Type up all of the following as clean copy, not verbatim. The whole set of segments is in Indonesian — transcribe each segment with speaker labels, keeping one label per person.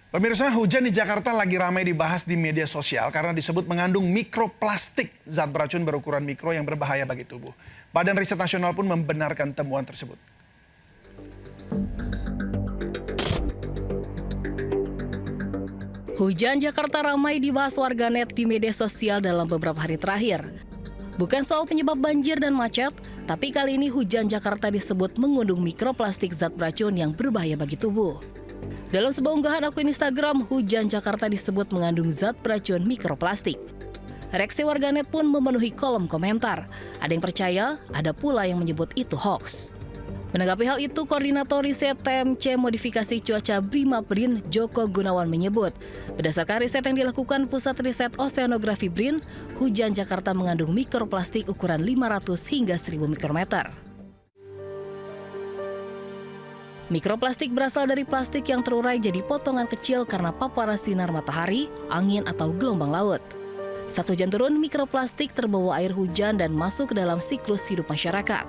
Speaker 1: Pemirsa, hujan di Jakarta lagi ramai dibahas di media sosial karena disebut mengandung mikroplastik, zat beracun berukuran mikro yang berbahaya bagi tubuh. Badan Riset Nasional pun membenarkan temuan tersebut.
Speaker 2: Hujan Jakarta ramai dibahas warganet di media sosial dalam beberapa hari terakhir. Bukan soal penyebab banjir dan macet, tapi kali ini hujan Jakarta disebut mengandung mikroplastik zat beracun yang berbahaya bagi tubuh. Dalam sebuah unggahan akun Instagram, hujan Jakarta disebut mengandung zat beracun mikroplastik. Reaksi warganet pun memenuhi kolom komentar. Ada yang percaya, ada pula yang menyebut itu hoax. Menanggapi hal itu, Koordinator Riset TMC Modifikasi Cuaca BRIMAPRIN Joko Gunawan menyebut, berdasarkan riset yang dilakukan Pusat Riset Oseanografi BRIN, hujan Jakarta mengandung mikroplastik ukuran 500 hingga 1000 mikrometer. Mikroplastik berasal dari plastik yang terurai jadi potongan kecil karena paparan sinar matahari, angin, atau gelombang laut. Saat hujan turun, mikroplastik terbawa air hujan dan masuk ke dalam siklus hidup masyarakat.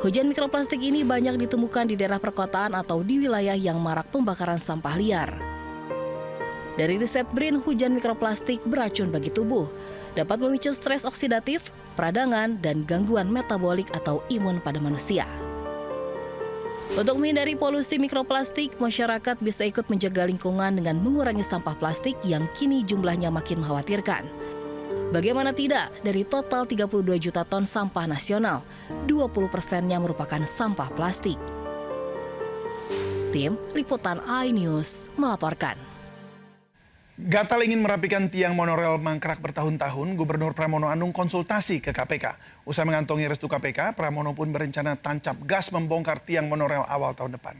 Speaker 2: Hujan mikroplastik ini banyak ditemukan di daerah perkotaan atau di wilayah yang marak pembakaran sampah liar. Dari riset BRIN, hujan mikroplastik beracun bagi tubuh, dapat memicu stres oksidatif, peradangan, dan gangguan metabolik atau imun pada manusia. Untuk menghindari polusi mikroplastik, masyarakat bisa ikut menjaga lingkungan dengan mengurangi sampah plastik yang kini jumlahnya makin mengkhawatirkan. Bagaimana tidak, dari total 32 juta ton sampah nasional, 20%-nya merupakan sampah plastik. Tim Liputan iNews melaporkan.
Speaker 1: Gatal ingin merapikan tiang monorel mangkrak bertahun-tahun, Gubernur Pramono Anung konsultasi ke KPK. Usai mengantongi restu KPK, Pramono pun berencana tancap gas membongkar tiang monorel awal tahun depan.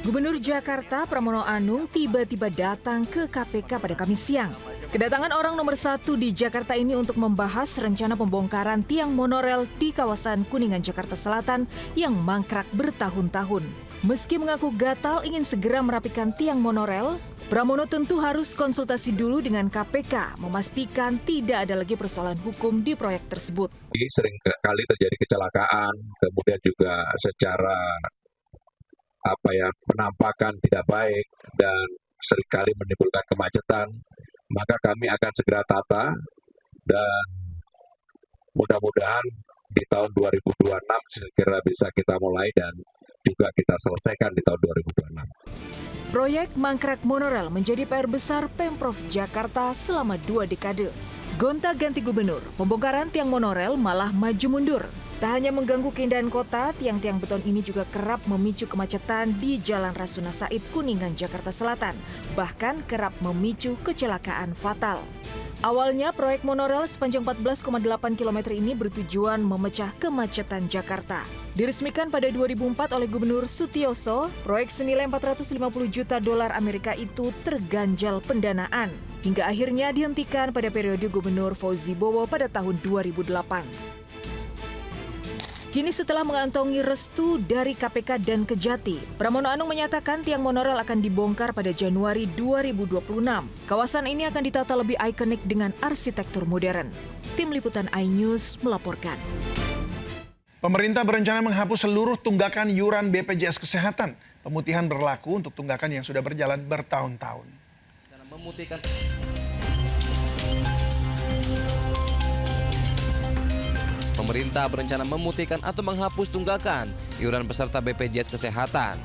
Speaker 3: Gubernur Jakarta Pramono Anung tiba-tiba datang ke KPK pada Kamis siang. Kedatangan orang nomor 1 di Jakarta ini untuk membahas rencana pembongkaran tiang monorel di kawasan Kuningan, Jakarta Selatan yang mangkrak bertahun-tahun. Meski mengaku gatal ingin segera merapikan tiang monorel, Pramono tentu harus konsultasi dulu dengan KPK, memastikan tidak ada lagi persoalan hukum di proyek tersebut.
Speaker 4: Sering kali terjadi kecelakaan, kemudian juga secara penampakan tidak baik dan seringkali menimbulkan kemacetan, maka kami akan segera tata dan mudah-mudahan di tahun 2026 segera bisa kita mulai dan juga kita selesaikan di tahun 2026.
Speaker 3: Proyek mangkrak monorel menjadi PR besar Pemprov Jakarta selama 2 dekade. Gonta-ganti gubernur, pembongkaran tiang monorel malah maju mundur. Tak hanya mengganggu keindahan kota, tiang-tiang beton ini juga kerap memicu kemacetan di Jalan Rasuna Said, Kuningan, Jakarta Selatan. Bahkan kerap memicu kecelakaan fatal. Awalnya, proyek monorel sepanjang 14,8 km ini bertujuan memecah kemacetan Jakarta. Diresmikan pada 2004 oleh Gubernur Sutioso, proyek senilai 450 juta dolar Amerika itu terganjal pendanaan. Hingga akhirnya dihentikan pada periode Gubernur Fauzi Bowo pada tahun 2008. Kini setelah mengantongi restu dari KPK dan Kejati, Pramono Anung menyatakan tiang monorel akan dibongkar pada Januari 2026. Kawasan ini akan ditata lebih ikonik dengan arsitektur modern. Tim Liputan iNews melaporkan.
Speaker 1: Pemerintah berencana menghapus seluruh tunggakan iuran BPJS Kesehatan. Pemutihan berlaku untuk tunggakan yang sudah berjalan bertahun-tahun.
Speaker 5: Pemerintah berencana memutihkan atau menghapus tunggakan iuran peserta BPJS Kesehatan.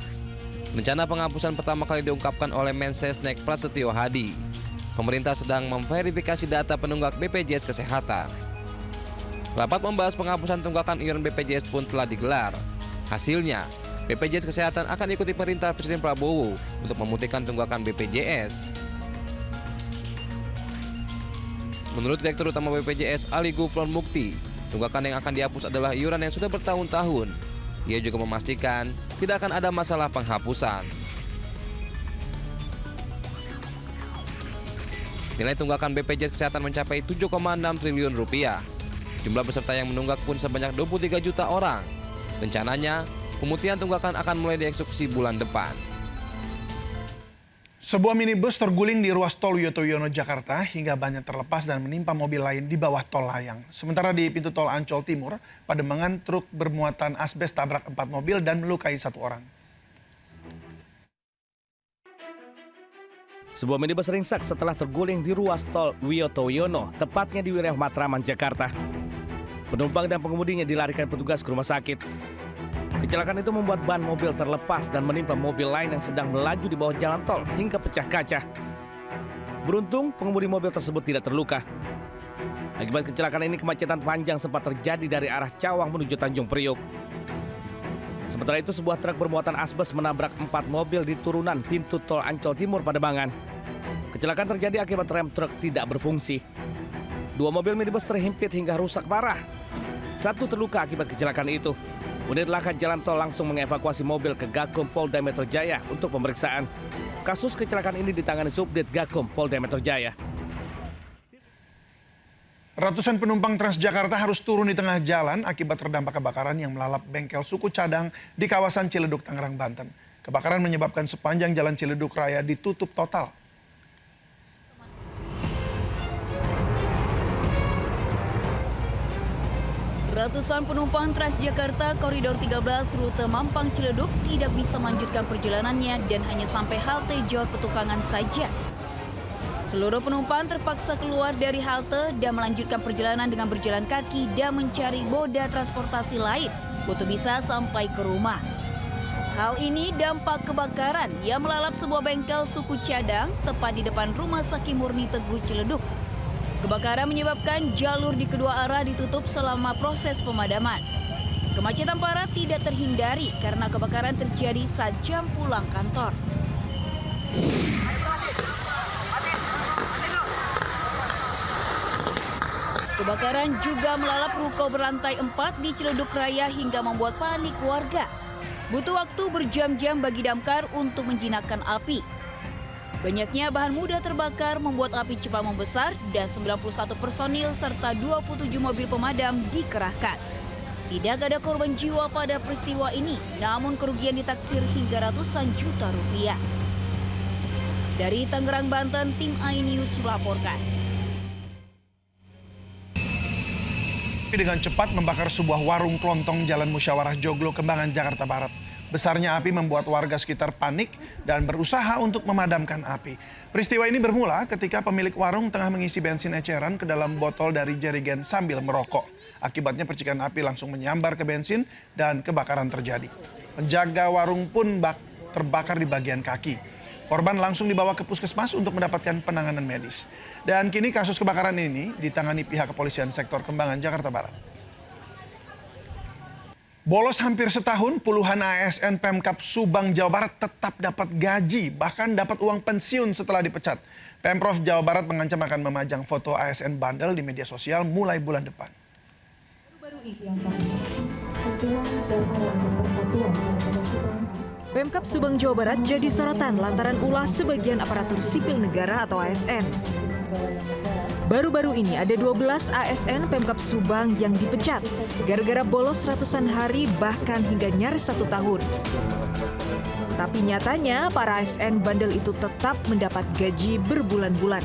Speaker 5: Rencana penghapusan pertama kali diungkapkan oleh Mensesnek Prasetyo Hadi. Pemerintah sedang memverifikasi data penunggak BPJS Kesehatan. Rapat membahas penghapusan tunggakan iuran BPJS pun telah digelar. Hasilnya, BPJS Kesehatan akan ikuti perintah Presiden Prabowo untuk memutihkan tunggakan BPJS. Menurut Direktur Utama BPJS Ali Gufron Mukti, tunggakan yang akan dihapus adalah iuran yang sudah bertahun-tahun. Ia juga memastikan tidak akan ada masalah penghapusan. Nilai tunggakan BPJS Kesehatan mencapai 7,6 triliun rupiah. Jumlah peserta yang menunggak pun sebanyak 23 juta orang. Rencananya, pemutihan tunggakan akan mulai dieksekusi bulan depan.
Speaker 1: Sebuah minibus terguling di ruas tol Wiyoto Wiono, Jakarta hingga banyak terlepas dan menimpa mobil lain di bawah tol layang. Sementara di pintu tol Ancol Timur, Pademangan truk bermuatan asbes tabrak 4 mobil dan melukai 1 orang.
Speaker 6: Sebuah minibus ringsek setelah terguling di ruas tol Wiyoto Wiono, tepatnya di wilayah Matraman, Jakarta. Penumpang dan pengemudinya dilarikan petugas ke rumah sakit. Kecelakaan itu membuat ban mobil terlepas dan menimpa mobil lain yang sedang melaju di bawah jalan tol hingga pecah kaca. Beruntung, pengemudi mobil tersebut tidak terluka. Akibat kecelakaan ini, kemacetan panjang sempat terjadi dari arah Cawang menuju Tanjung Priok. Sementara itu, sebuah truk bermuatan asbes menabrak 4 mobil di turunan pintu tol Ancol Timur, Pademangan. Kecelakaan terjadi akibat rem truk tidak berfungsi. 2 mobil minibus terhimpit hingga rusak parah. 1 terluka akibat kecelakaan itu. Unit laka jalan tol langsung mengevakuasi mobil ke Gakum Polda Metro Jaya untuk pemeriksaan. Kasus kecelakaan ini ditangani Subdit Gakum Polda Metro Jaya.
Speaker 1: Ratusan penumpang Transjakarta harus turun di tengah jalan akibat terdampak kebakaran yang melalap bengkel suku cadang di kawasan Ciledug, Tangerang, Banten. Kebakaran menyebabkan sepanjang jalan Ciledug Raya ditutup total.
Speaker 2: Ratusan penumpang Transjakarta Koridor 13 rute Mampang Ciledug tidak bisa melanjutkan perjalanannya dan hanya sampai halte Jor Petukangan saja. Seluruh penumpang terpaksa keluar dari halte dan melanjutkan perjalanan dengan berjalan kaki dan mencari moda transportasi lain untuk bisa sampai ke rumah. Hal ini dampak kebakaran yang melalap sebuah bengkel suku cadang tepat di depan Rumah Sakit Murni Teguh Ciledug. Kebakaran menyebabkan jalur di kedua arah ditutup selama proses pemadaman. Kemacetan parah tidak terhindari karena kebakaran terjadi saat jam pulang kantor. Kebakaran juga melalap ruko berlantai 4 di Ciledug Raya hingga membuat panik warga. Butuh waktu berjam-jam bagi damkar untuk menjinakkan api. Banyaknya bahan mudah terbakar membuat api cepat membesar dan 91 personil serta 27 mobil pemadam dikerahkan. Tidak ada korban jiwa pada peristiwa ini, namun kerugian ditaksir hingga ratusan juta rupiah. Dari Tangerang, Banten, tim iNews melaporkan.
Speaker 1: Dengan cepat membakar sebuah warung kelontong Jalan Musyawarah Joglo, Kembangan, Jakarta Barat. Besarnya api membuat warga sekitar panik dan berusaha untuk memadamkan api. Peristiwa ini bermula ketika pemilik warung tengah mengisi bensin eceran ke dalam botol dari jerigen sambil merokok. Akibatnya percikan api langsung menyambar ke bensin dan kebakaran terjadi. Penjaga warung pun terbakar di bagian kaki. Korban langsung dibawa ke puskesmas untuk mendapatkan penanganan medis. Dan kini kasus kebakaran ini ditangani pihak kepolisian sektor Kembangan, Jakarta Barat. Bolos hampir setahun, puluhan ASN Pemkab Subang, Jawa Barat tetap dapat gaji, bahkan dapat uang pensiun setelah dipecat. Pemprov Jawa Barat mengancam akan memajang foto ASN bandel di media sosial mulai bulan depan.
Speaker 3: Pemkab Subang, Jawa Barat jadi sorotan lantaran ulah sebagian aparatur sipil negara atau ASN. Baru-baru ini ada 12 ASN Pemkab Subang yang dipecat gara-gara bolos ratusan hari bahkan hingga nyaris 1 tahun. Tapi nyatanya para ASN bandel itu tetap mendapat gaji berbulan-bulan.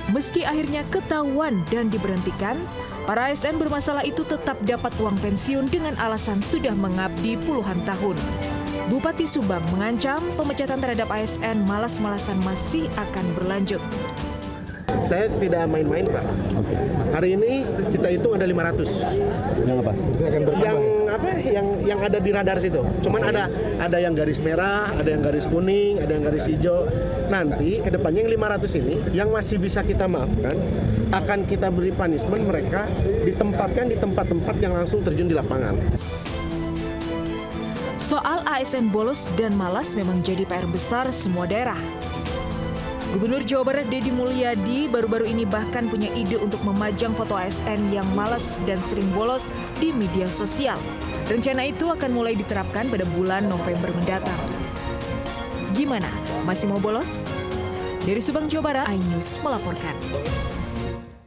Speaker 3: Meski akhirnya ketahuan dan diberhentikan, para ASN bermasalah itu tetap dapat uang pensiun dengan alasan sudah mengabdi puluhan tahun. Bupati Subang mengancam pemecatan terhadap ASN malas-malasan masih akan berlanjut.
Speaker 7: Saya tidak main-main, Pak. Hari ini kita hitung ada 500. Yang apa? Yang ada di radar situ. Cuman ada yang garis merah, ada yang garis kuning, ada yang garis hijau. Nanti kedepannya yang 500 ini yang masih bisa kita maafkan akan kita beri punishment, mereka ditempatkan di tempat-tempat yang langsung terjun di lapangan.
Speaker 3: Soal ASN bolos dan malas memang jadi PR besar semua daerah. Gubernur Jawa Barat Deddy Mulyadi baru-baru ini bahkan punya ide untuk memajang foto ASN yang malas dan sering bolos di media sosial. Rencana itu akan mulai diterapkan pada bulan November mendatang. Gimana? Masih mau bolos? Dari Subang, Jawa Barat, iNews melaporkan.